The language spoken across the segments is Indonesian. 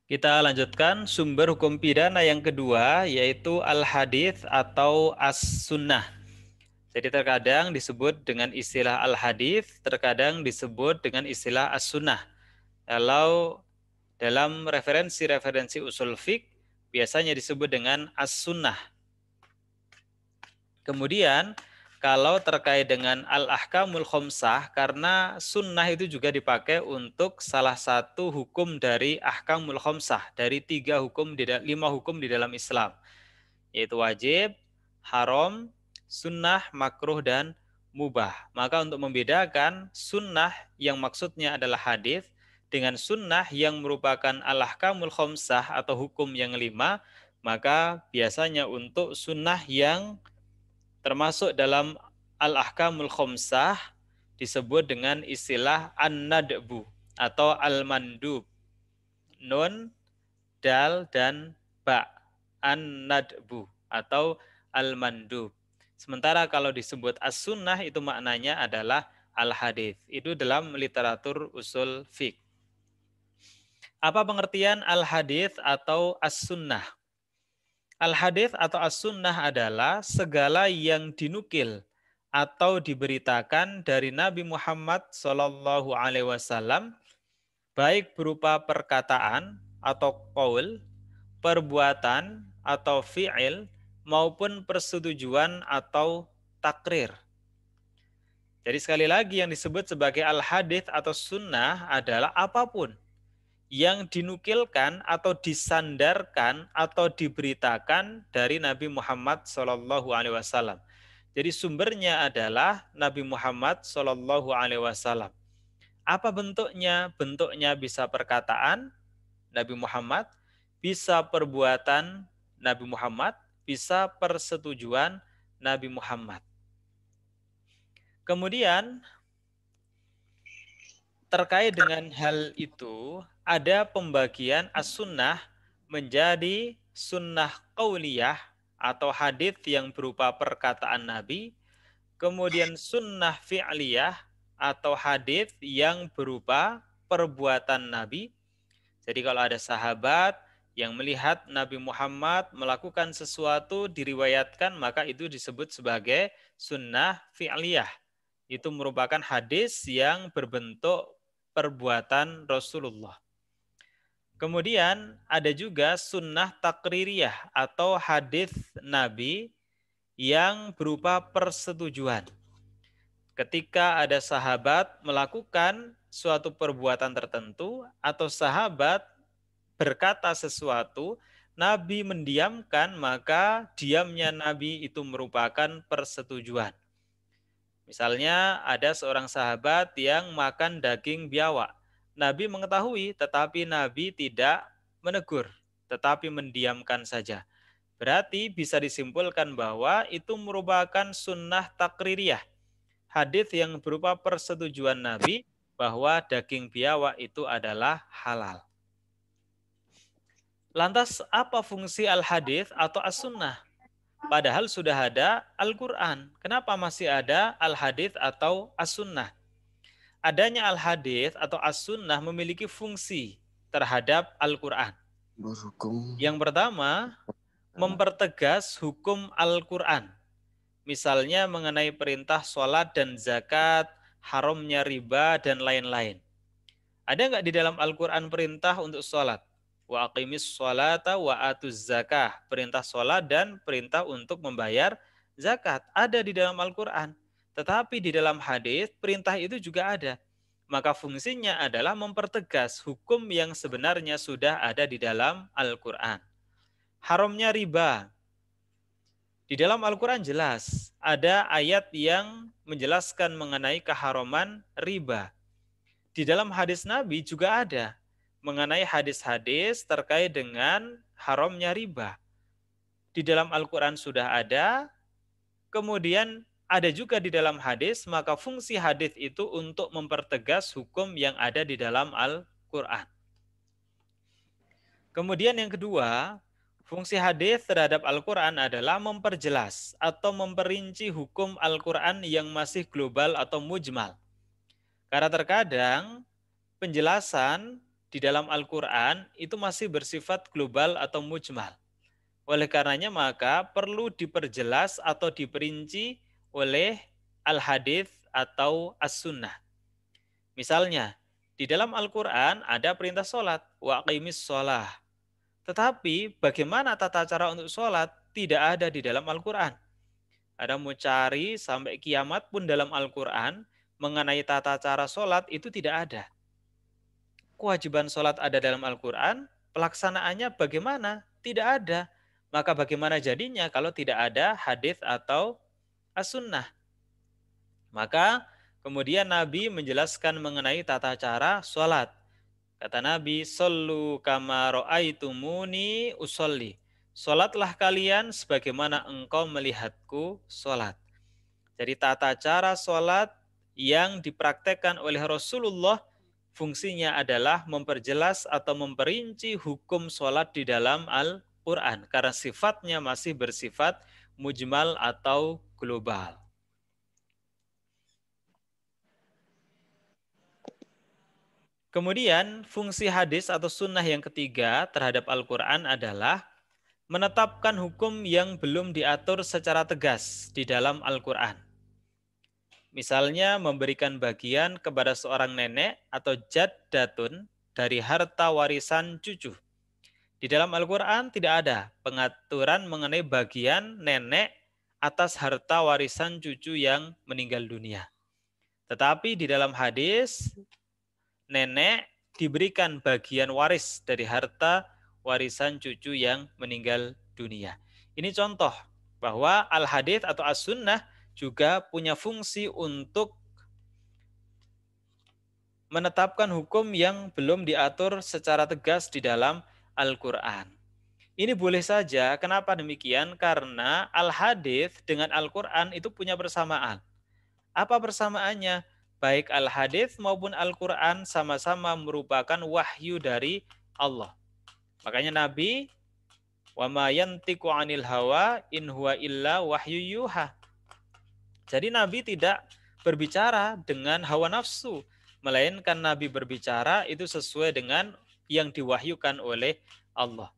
Kita lanjutkan sumber hukum pidana yang kedua, yaitu al-hadits atau as-sunnah. Jadi terkadang disebut dengan istilah al-hadits, terkadang disebut dengan istilah as-sunnah. Kalau dalam referensi-referensi usul fiqh, biasanya disebut dengan as-sunnah. Kemudian, kalau terkait dengan al-ahkamul khomsah, karena sunnah itu juga dipakai untuk salah satu hukum dari ahkamul khomsah, dari 5 hukum di dalam Islam, yaitu wajib, haram, sunnah, makruh, dan mubah. Maka untuk membedakan sunnah yang maksudnya adalah hadis dengan sunnah yang merupakan al-ahkamul khomsah atau hukum yang 5, maka biasanya untuk sunnah yang termasuk dalam al-ahkamul khomsah disebut dengan istilah an-nadbu atau al-mandub. Nun, dal, dan ba. An-nadbu atau al-mandub. Sementara kalau disebut as-sunnah itu maknanya adalah al-hadith. Itu dalam literatur usul fiqh. Apa pengertian al-hadith atau as-sunnah? Al-hadits atau as-sunnah adalah segala yang dinukil atau diberitakan dari Nabi Muhammad SAW, baik berupa perkataan atau qaul, perbuatan atau fi'il, maupun persetujuan atau takrir. Jadi sekali lagi yang disebut sebagai al-hadits atau sunnah adalah apapun yang dinukilkan atau disandarkan atau diberitakan dari Nabi Muhammad SAW. Jadi sumbernya adalah Nabi Muhammad SAW. Apa bentuknya? Bentuknya bisa perkataan Nabi Muhammad, bisa perbuatan Nabi Muhammad, bisa persetujuan Nabi Muhammad. Kemudian terkait dengan hal itu, ada pembagian as-sunnah menjadi sunnah qauliyah atau hadits yang berupa perkataan Nabi, kemudian sunnah fi'liyah atau hadits yang berupa perbuatan Nabi. Jadi kalau ada sahabat yang melihat Nabi Muhammad melakukan sesuatu diriwayatkan, maka itu disebut sebagai sunnah fi'liyah. Itu merupakan hadis yang berbentuk perbuatan Rasulullah. Kemudian ada juga sunnah takririyah atau hadis Nabi yang berupa persetujuan. Ketika ada sahabat melakukan suatu perbuatan tertentu atau sahabat berkata sesuatu, Nabi mendiamkan, maka diamnya Nabi itu merupakan persetujuan. Misalnya ada seorang sahabat yang makan daging biawak. Nabi mengetahui tetapi Nabi tidak menegur, tetapi mendiamkan saja. Berarti bisa disimpulkan bahwa itu merupakan sunnah takririyah. Hadis yang berupa persetujuan Nabi bahwa daging biawak itu adalah halal. Lantas apa fungsi al-hadis atau as-sunnah? Padahal sudah ada Al-Quran. Kenapa masih ada al-hadits atau as-sunnah? Adanya al-hadits atau as-sunnah memiliki fungsi terhadap Al-Quran. Yang pertama, mempertegas hukum Al-Quran. Misalnya mengenai perintah sholat dan zakat, haramnya riba, dan lain-lain. Ada nggak di dalam Al-Quran perintah untuk sholat? Wa aqimis sholata wa atuz zakah. Perintah sholat dan perintah untuk membayar zakat. Ada di dalam Al-Quran. Tetapi di dalam hadis perintah itu juga ada. Maka fungsinya adalah mempertegas hukum yang sebenarnya sudah ada di dalam Al-Quran. Haramnya riba. Di dalam Al-Quran jelas. Ada ayat yang menjelaskan mengenai keharaman riba. Di dalam hadis Nabi juga ada mengenai hadis-hadis terkait dengan haramnya riba. Di dalam Al-Quran sudah ada, kemudian ada juga di dalam hadis, maka fungsi hadis itu untuk mempertegas hukum yang ada di dalam Al-Quran. Kemudian yang kedua, fungsi hadis terhadap Al-Quran adalah memperjelas atau memperinci hukum Al-Quran yang masih global atau mujmal. Karena terkadang penjelasan di dalam Al-Quran itu masih bersifat global atau mujmal. Oleh karenanya maka perlu diperjelas atau diperinci oleh al-hadits atau as-sunnah. Misalnya, di dalam Al-Quran ada perintah sholat, wa aqimis sholah. Tetapi bagaimana tata cara untuk sholat tidak ada di dalam Al-Quran. Ada mau cari sampai kiamat pun dalam Al-Quran mengenai tata cara sholat itu tidak ada. Kewajiban sholat ada dalam Al-Quran, pelaksanaannya bagaimana? Tidak ada. Maka bagaimana jadinya kalau tidak ada hadis atau as-sunnah? Maka kemudian Nabi menjelaskan mengenai tata cara sholat. Kata Nabi, "Shollu kama ra'aitumuni usolli." Sholatlah kalian sebagaimana engkau melihatku sholat. Jadi tata cara sholat yang dipraktekkan oleh Rasulullah fungsinya adalah memperjelas atau memperinci hukum sholat di dalam Al-Quran. Karena sifatnya masih bersifat mujmal atau global. Kemudian fungsi hadis atau sunnah yang ketiga terhadap Al-Quran adalah menetapkan hukum yang belum diatur secara tegas di dalam Al-Quran. Misalnya memberikan bagian kepada seorang nenek atau jaddatun dari harta warisan cucu. Di dalam Al-Quran tidak ada pengaturan mengenai bagian nenek atas harta warisan cucu yang meninggal dunia. Tetapi di dalam hadis, nenek diberikan bagian waris dari harta warisan cucu yang meninggal dunia. Ini contoh bahwa al-hadits atau as-sunnah juga punya fungsi untuk menetapkan hukum yang belum diatur secara tegas di dalam Al-Quran. Ini boleh saja, kenapa demikian? Karena al-hadits dengan Al-Quran itu punya persamaan. Apa persamaannya? Baik al-hadits maupun Al-Quran sama-sama merupakan wahyu dari Allah. Makanya Nabi, wa ma yantiqu 'anil hawa in huwa illa wahyu yuha. Jadi Nabi tidak berbicara dengan hawa nafsu, melainkan Nabi berbicara itu sesuai dengan yang diwahyukan oleh Allah.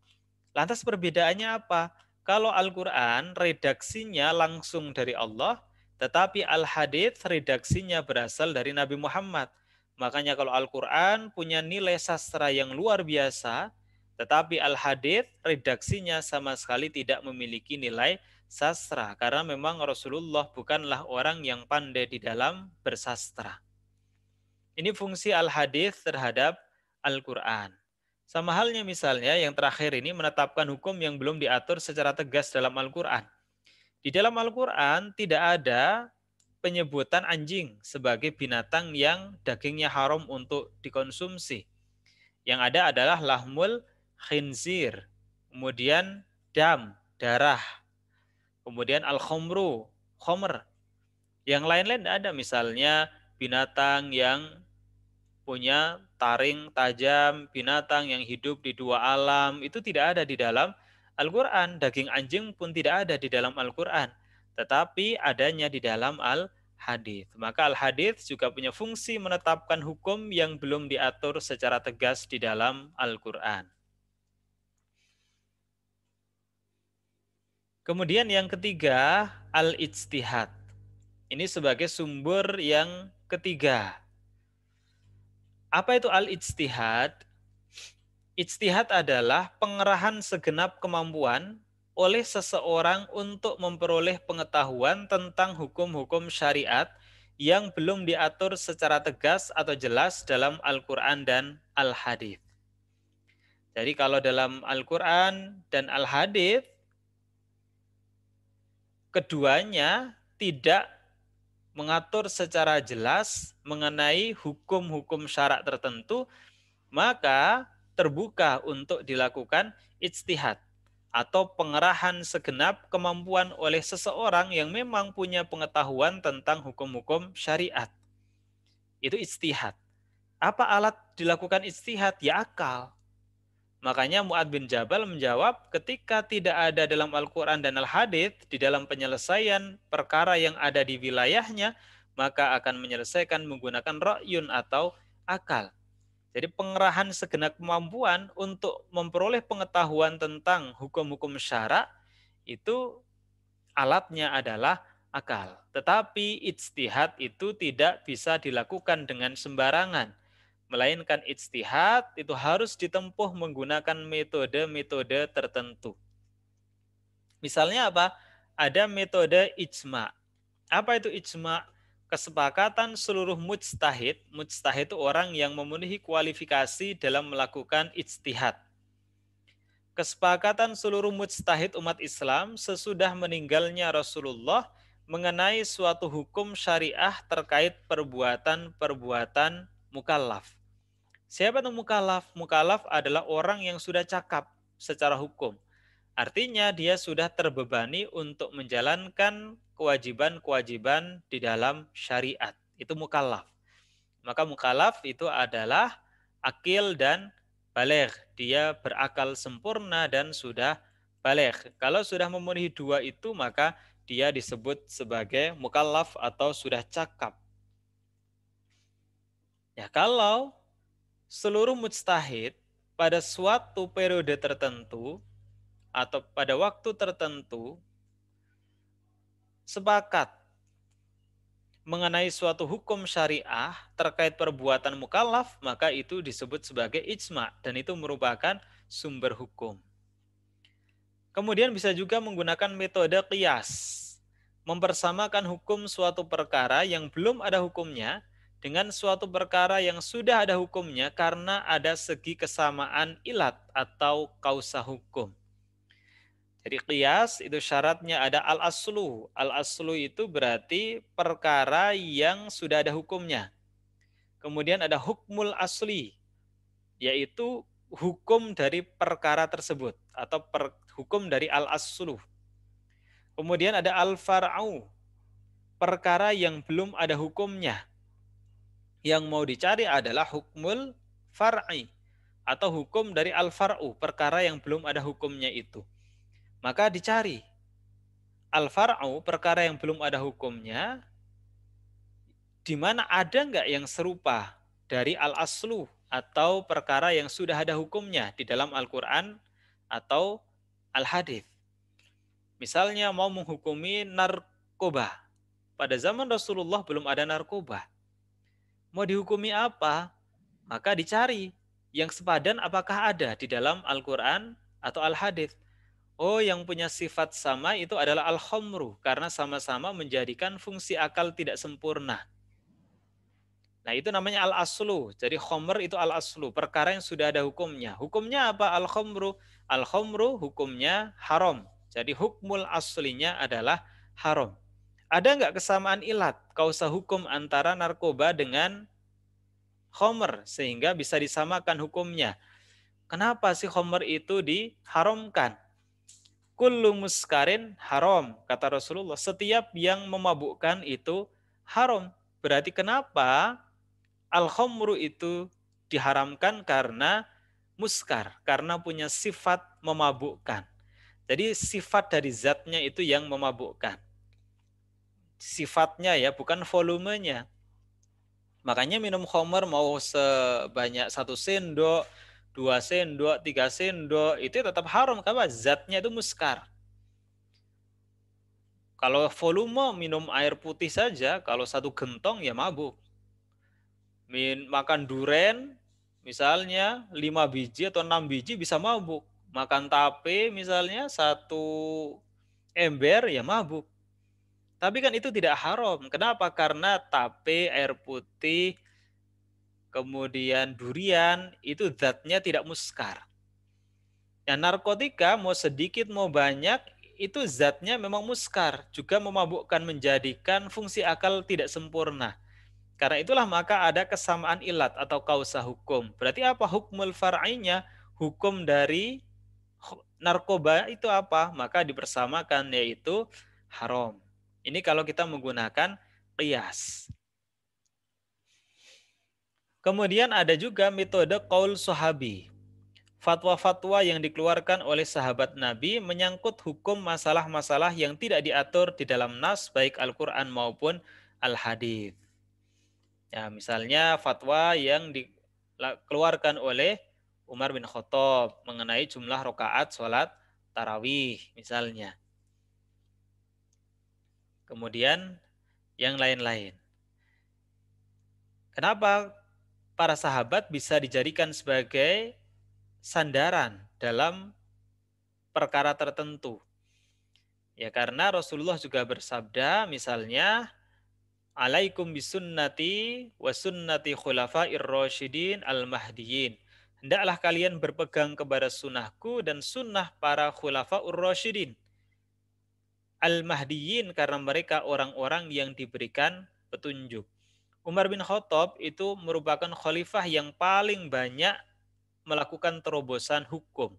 Lantas perbedaannya apa? Kalau Al-Quran redaksinya langsung dari Allah, tetapi Al-Hadits redaksinya berasal dari Nabi Muhammad. Makanya kalau Al-Quran punya nilai sastra yang luar biasa, tetapi Al-Hadits redaksinya sama sekali tidak memiliki nilai sastra. Karena memang Rasulullah bukanlah orang yang pandai di dalam bersastra. Ini fungsi Al-Hadits terhadap Al-Quran. Sama halnya misalnya yang terakhir ini menetapkan hukum yang belum diatur secara tegas dalam Al-Quran. Di dalam Al-Quran tidak ada penyebutan anjing sebagai binatang yang dagingnya haram untuk dikonsumsi. Yang ada adalah lahmul khinzir, kemudian dam, darah, kemudian al-khomru, khomer. Yang lain-lain tidak ada, misalnya binatang yang punya taring tajam, binatang yang hidup di dua alam, itu tidak ada di dalam Al-Quran. Daging anjing pun tidak ada di dalam Al-Quran, tetapi adanya di dalam Al-Hadits. Maka Al-Hadits juga punya fungsi menetapkan hukum yang belum diatur secara tegas di dalam Al-Quran. Kemudian yang ketiga, al-ijtihad. Ini sebagai sumber yang ketiga. Apa itu al-ijtihad? Ijtihad adalah pengerahan segenap kemampuan oleh seseorang untuk memperoleh pengetahuan tentang hukum-hukum syariat yang belum diatur secara tegas atau jelas dalam Al-Quran dan Al-Hadits. Jadi kalau dalam Al-Quran dan Al-Hadits, keduanya tidak mengatur secara jelas mengenai hukum-hukum syarak tertentu, maka terbuka untuk dilakukan ijtihad atau pengerahan segenap kemampuan oleh seseorang yang memang punya pengetahuan tentang hukum-hukum syariat. Itu ijtihad. Apa alat dilakukan ijtihad? Ya akal. Makanya Mu'adz bin Jabal menjawab, ketika tidak ada dalam Al-Quran dan Al-Hadits, di dalam penyelesaian perkara yang ada di wilayahnya, maka akan menyelesaikan menggunakan ra'yun atau akal. Jadi pengerahan segenap kemampuan untuk memperoleh pengetahuan tentang hukum-hukum syara itu alatnya adalah akal. Tetapi ijtihad itu tidak bisa dilakukan dengan sembarangan. Melainkan ijtihad itu harus ditempuh menggunakan metode-metode tertentu. Misalnya apa? Ada metode ijma. Apa itu ijma? Kesepakatan seluruh mujtahid. Mujtahid itu orang yang memenuhi kualifikasi dalam melakukan ijtihad. Kesepakatan seluruh mujtahid umat Islam sesudah meninggalnya Rasulullah mengenai suatu hukum syariah terkait perbuatan-perbuatan mukallaf. Siapa itu mukallaf? Mukallaf adalah orang yang sudah cakap secara hukum. Artinya dia sudah terbebani untuk menjalankan kewajiban-kewajiban di dalam syariat. Itu mukallaf. Maka mukallaf itu adalah akil dan baligh. Dia berakal sempurna dan sudah baligh. Kalau sudah memenuhi dua itu maka dia disebut sebagai mukallaf atau sudah cakap. Ya, kalau seluruh mujtahid pada suatu periode tertentu atau pada waktu tertentu sepakat mengenai suatu hukum syariah terkait perbuatan mukallaf, maka itu disebut sebagai ijma dan itu merupakan sumber hukum. Kemudian bisa juga menggunakan metode qiyas, mempersamakan hukum suatu perkara yang belum ada hukumnya dengan suatu perkara yang sudah ada hukumnya karena ada segi kesamaan ilat atau kausa hukum. Jadi qiyas itu syaratnya ada al-aslu. Al-aslu itu berarti perkara yang sudah ada hukumnya. Kemudian ada hukmul asli, yaitu hukum dari perkara tersebut atau hukum dari al-aslu. Kemudian ada al-far'u, perkara yang belum ada hukumnya. Yang mau dicari adalah hukmul far'i atau hukum dari al-far'u, perkara yang belum ada hukumnya itu. Maka dicari al-far'u, perkara yang belum ada hukumnya, di mana ada nggak yang serupa dari al-aslu atau perkara yang sudah ada hukumnya di dalam Al-Quran atau Al-Hadith. Misalnya mau menghukumi narkoba. Pada zaman Rasulullah belum ada narkoba. Mau dihukumi apa? Maka dicari yang sepadan apakah ada di dalam Al-Quran atau Al-Hadith. Oh, yang punya sifat sama itu adalah al-khamru karena sama-sama menjadikan fungsi akal tidak sempurna. Nah, itu namanya al-aslu. Jadi khamr itu al-aslu, perkara yang sudah ada hukumnya. Hukumnya apa? Al-khamru. Al-khamru hukumnya haram. Jadi hukmul aslinya adalah haram. Ada nggak kesamaan ilat, kausa hukum antara narkoba dengan khamr sehingga bisa disamakan hukumnya? Kenapa sih khamr itu diharamkan? Kullu muskarin haram, kata Rasulullah. Setiap yang memabukkan itu haram. Berarti kenapa al-khamru itu diharamkan? Karena muskar, karena punya sifat memabukkan. Jadi sifat dari zatnya itu yang memabukkan. Sifatnya ya, bukan volumenya. Makanya minum khamr mau sebanyak 1 sendok, 2 sendok, 3 sendok, itu tetap haram karena zatnya itu muskar. Kalau volume minum air putih saja, kalau 1 gentong ya mabuk. Makan duren, misalnya 5 biji atau 6 biji bisa mabuk. Makan tape misalnya 1 ember ya mabuk. Tapi kan itu tidak haram. Kenapa? Karena tape, air putih, kemudian durian, itu zatnya tidak muskar. Ya, narkotika mau sedikit mau banyak, itu zatnya memang muskar. Juga memabukkan, menjadikan fungsi akal tidak sempurna. Karena itulah maka ada kesamaan ilat atau kausa hukum. Berarti apa hukmul far'inya? Hukum dari narkoba itu apa? Maka dipersamakan yaitu haram. Ini kalau kita menggunakan qiyas. Kemudian ada juga metode qaul sahabi. Fatwa-fatwa yang dikeluarkan oleh sahabat Nabi menyangkut hukum masalah-masalah yang tidak diatur di dalam nas baik Al-Quran maupun Al-Hadith. Ya, misalnya fatwa yang dikeluarkan oleh Umar bin Khattab mengenai jumlah rakaat sholat tarawih misalnya. Kemudian yang lain-lain. Kenapa para sahabat bisa dijadikan sebagai sandaran dalam perkara tertentu? Ya karena Rasulullah juga bersabda misalnya alaikum bisunnati wa sunnati khulafair rasyidin al-mahdiyyin. Hendaklah kalian berpegang kepada sunnahku dan sunnah para khulafaur rasyidin al-mahdiyyin karena mereka orang-orang yang diberikan petunjuk. Umar bin Khattab itu merupakan khalifah yang paling banyak melakukan terobosan hukum.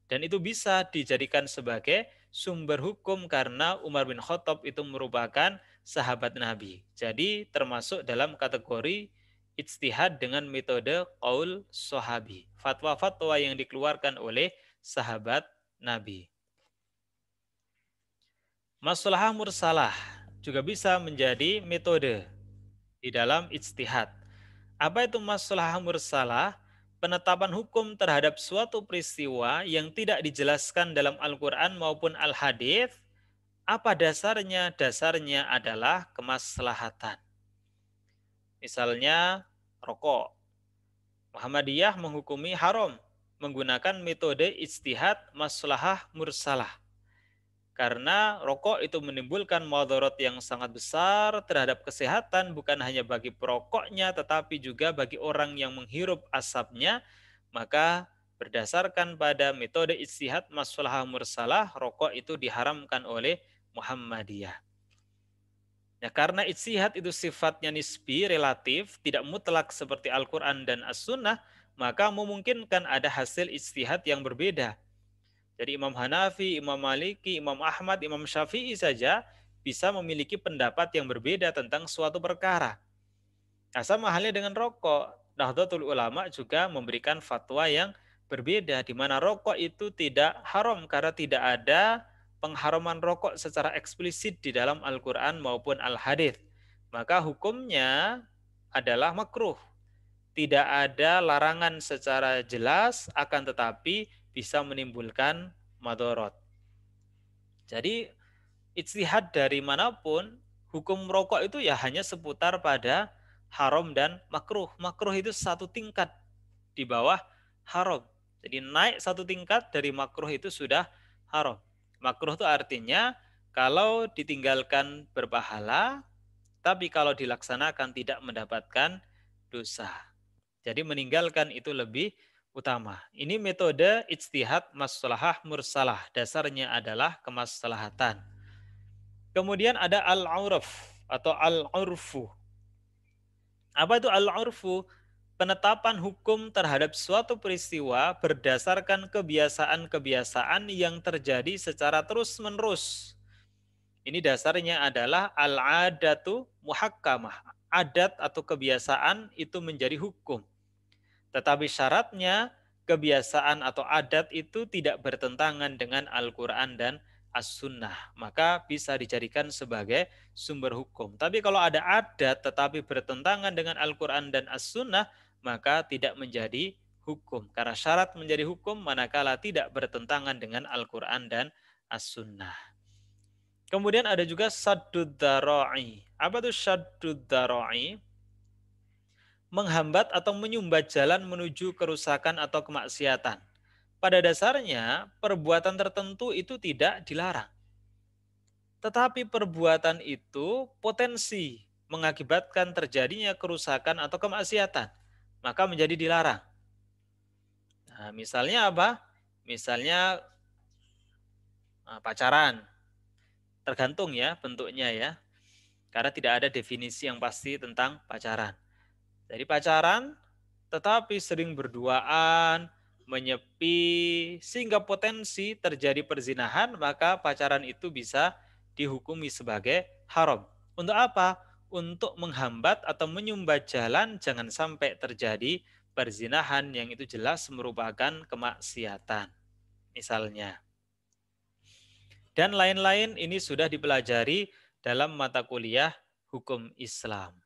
Dan itu bisa dijadikan sebagai sumber hukum karena Umar bin Khattab itu merupakan sahabat Nabi. Jadi termasuk dalam kategori ijtihad dengan metode qaul sahabi. Fatwa-fatwa yang dikeluarkan oleh sahabat Nabi. Maslahah mursalah juga bisa menjadi metode di dalam ijtihad. Apa itu maslahah mursalah? Penetapan hukum terhadap suatu peristiwa yang tidak dijelaskan dalam Al-Quran maupun Al-Hadis. Apa dasarnya? Dasarnya adalah kemaslahatan. Misalnya rokok. Muhammadiyah menghukumi haram menggunakan metode ijtihad maslahah mursalah. Karena rokok itu menimbulkan mudarat yang sangat besar terhadap kesehatan bukan hanya bagi perokoknya tetapi juga bagi orang yang menghirup asapnya, maka berdasarkan pada metode ijtihad maslahah mursalah rokok itu diharamkan oleh Muhammadiyah. Ya, karena ijtihad itu sifatnya nisbi, relatif, tidak mutlak seperti Al-Quran dan As-Sunnah, maka memungkinkan ada hasil ijtihad yang berbeda. Jadi Imam Hanafi, Imam Maliki, Imam Ahmad, Imam Syafi'i saja bisa memiliki pendapat yang berbeda tentang suatu perkara. Nah, sama halnya dengan rokok. Nahdlatul Ulama juga memberikan fatwa yang berbeda, di mana rokok itu tidak haram karena tidak ada pengharaman rokok secara eksplisit di dalam Al-Quran maupun Al-Hadis. Maka hukumnya adalah makruh. Tidak ada larangan secara jelas, akan tetapi bisa menimbulkan madorot. Jadi ijtihad dari manapun, hukum rokok itu ya hanya seputar pada haram dan makruh. Makruh itu satu tingkat di bawah haram. Jadi naik satu tingkat dari makruh itu sudah haram. Makruh itu artinya kalau ditinggalkan berpahala, tapi kalau dilaksanakan tidak mendapatkan dosa. Jadi meninggalkan itu lebih utama. Ini metode ijtihad maslahah mursalah. Dasarnya adalah kemaslahatan. Kemudian ada al-urf atau al-urfu. Apa itu al-urfu? Penetapan hukum terhadap suatu peristiwa berdasarkan kebiasaan-kebiasaan yang terjadi secara terus-menerus. Ini dasarnya adalah al-adatu muhakkamah. Adat atau kebiasaan itu menjadi hukum. Tetapi syaratnya kebiasaan atau adat itu tidak bertentangan dengan Al-Quran dan As-Sunnah. Maka bisa dijadikan sebagai sumber hukum. Tapi kalau ada adat tetapi bertentangan dengan Al-Quran dan As-Sunnah, maka tidak menjadi hukum. Karena syarat menjadi hukum manakala tidak bertentangan dengan Al-Quran dan As-Sunnah. Kemudian ada juga saddud dhara'i. Apa itu saddud dhara'i? Menghambat atau menyumbat jalan menuju kerusakan atau kemaksiatan. Pada dasarnya, perbuatan tertentu itu tidak dilarang. Tetapi perbuatan itu potensi mengakibatkan terjadinya kerusakan atau kemaksiatan. Maka menjadi dilarang. Nah, misalnya apa? Misalnya pacaran. Tergantung ya bentuknya ya. Karena tidak ada definisi yang pasti tentang pacaran. Jadi pacaran tetapi sering berduaan, menyepi, sehingga potensi terjadi perzinahan, maka pacaran itu bisa dihukumi sebagai haram. Untuk apa? Untuk menghambat atau menyumbat jalan jangan sampai terjadi perzinahan yang itu jelas merupakan kemaksiatan. Misalnya. Dan lain-lain ini sudah dipelajari dalam mata kuliah hukum Islam.